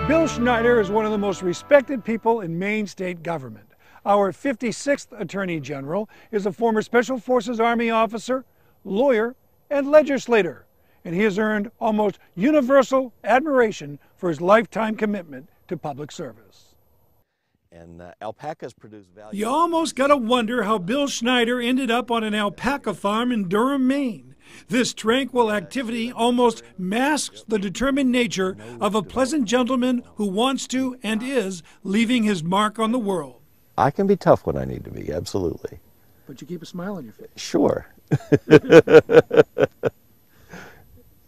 Bill Schneider is one of the most respected people in Maine state government. Our 56th Attorney General is a former Special Forces Army officer, lawyer, and legislator, and he has earned almost universal admiration for his lifetime commitment to public service. And alpacas produce value. You almost got to wonder how Bill Schneider ended up on an alpaca farm in Durham, Maine. This tranquil activity almost masks the determined nature of a pleasant gentleman who wants to and is leaving his mark on the world. I can be tough when I need to be, absolutely. But you keep a smile on your face. Sure.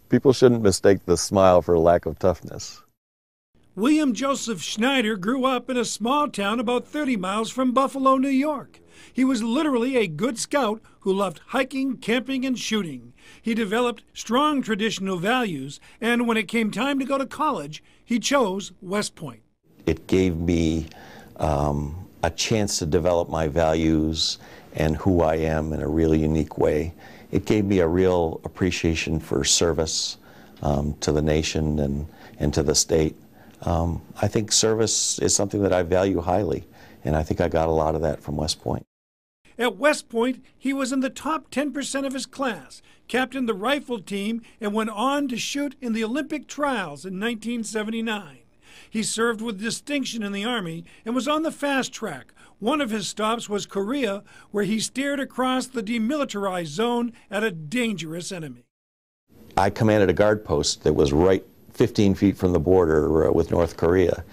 People shouldn't mistake the smile for a lack of toughness. William Joseph Schneider grew up in a small town about 30 miles from Buffalo, New York. He was literally a good scout who loved hiking, camping, and shooting. He developed strong traditional values, and when it came time to go to college, he chose West Point. It gave me a chance to develop my values and who I am in a really unique way. It gave me a real appreciation for service to the nation and to the state. I think service is something that I value highly, and I think I got a lot of that from West Point. At West Point, he was in the top 10% of his class, captained the rifle team, and went on to shoot in the Olympic trials in 1979. He served with distinction in the Army and was on the fast track. One of his stops was Korea, where he steered across the demilitarized zone at a dangerous enemy. I commanded a guard post that was right 15 feet from the border with North Korea.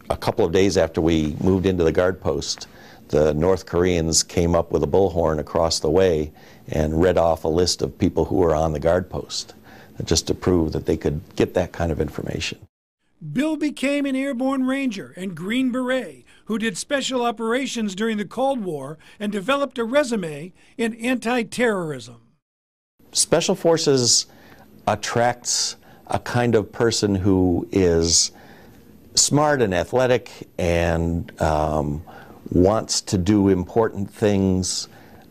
A couple of days after we moved into the guard post, the North Koreans came up with a bullhorn across the way and read off a list of people who were on the guard post, just to prove that they could get that kind of information. Bill became an airborne ranger and Green Beret who did special operations during the Cold War and developed a resume in anti-terrorism. Special Forces attracts a kind of person who is smart and athletic and wants to do important things,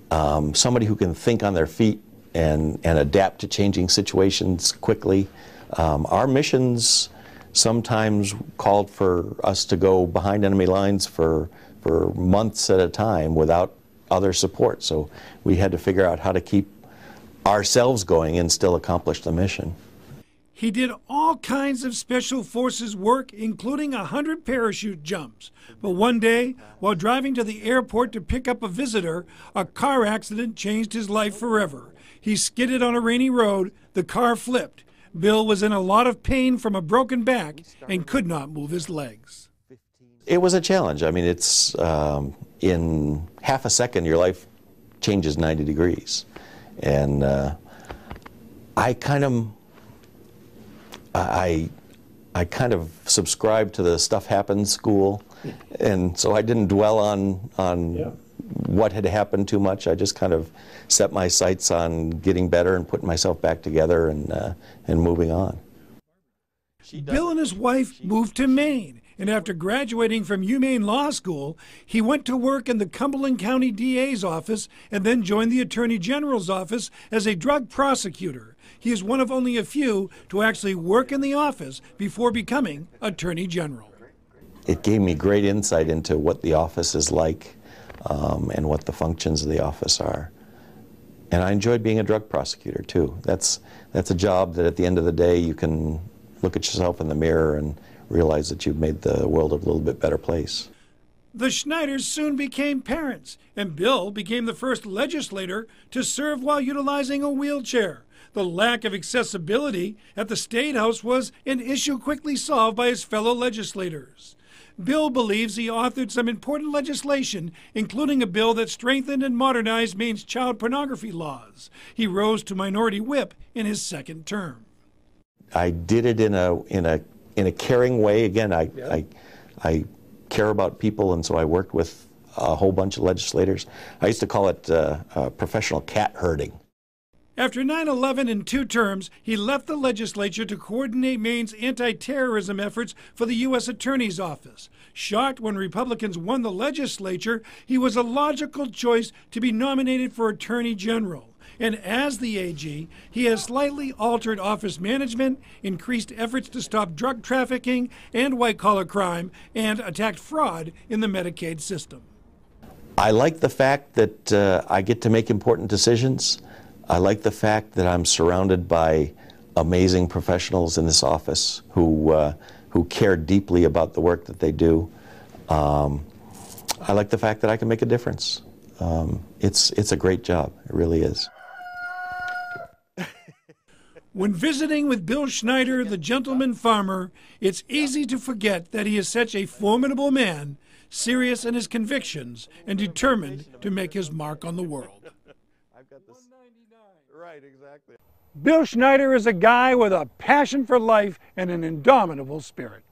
somebody who can think on their feet and adapt to changing situations quickly. Our missions sometimes called for us to go behind enemy lines for months at a time without other support, so we had to figure out how to keep ourselves going and still accomplish the mission. He did all kinds of Special Forces work, including 100 parachute jumps. But one day, while driving to the airport to pick up a visitor, a car accident changed his life forever. He skidded on a rainy road, the car flipped. Bill was in a lot of pain from a broken back and could not move his legs. It was a challenge. I mean, it's in half a second your life changes 90 degrees. And I kind of subscribed to the stuff happens school, and so I didn't dwell on what had happened too much. I just kind of set my sights on getting better and putting myself back together and moving on. Bill and his wife moved to Maine, and after graduating from UMaine Law School, he went to work in the Cumberland County DA's office and then joined the Attorney General's office as a drug prosecutor. He is one of only a few to actually work in the office before becoming Attorney General. It gave me great insight into what the office is like and what the functions of the office are. And I enjoyed being a drug prosecutor too. That's a job that at the end of the day you can look at yourself in the mirror and realize that you've made the world a little bit better place. The Schneiders soon became parents, and Bill became the first legislator to serve while utilizing a wheelchair. The lack of accessibility at the State House was an issue quickly solved by his fellow legislators. Bill believes he authored some important legislation, including a bill that strengthened and modernized Maine's child pornography laws. He rose to minority whip in his second term. I did it in a caring way. Again, I care about people, and so I worked with a whole bunch of legislators. I used to call it professional cat herding. After 9/11 and 2 terms, he left the legislature to coordinate Maine's anti-terrorism efforts for the U.S. Attorney's Office. Shocked when Republicans won the legislature, he was a logical choice to be nominated for Attorney General. And as the AG, he has slightly altered office management, increased efforts to stop drug trafficking and white-collar crime, and attacked fraud in the Medicaid system. I like the fact that I get to make important decisions. I like the fact that I'm surrounded by amazing professionals in this office who care deeply about the work that they do. I like the fact that I can make a difference. It's a great job. It really is. When visiting with Bill Schneider, the gentleman farmer, it's easy to forget that he is such a formidable man, serious in his convictions, and determined to make his mark on the world. Right, exactly. Bill Schneider is a guy with a passion for life and an indomitable spirit.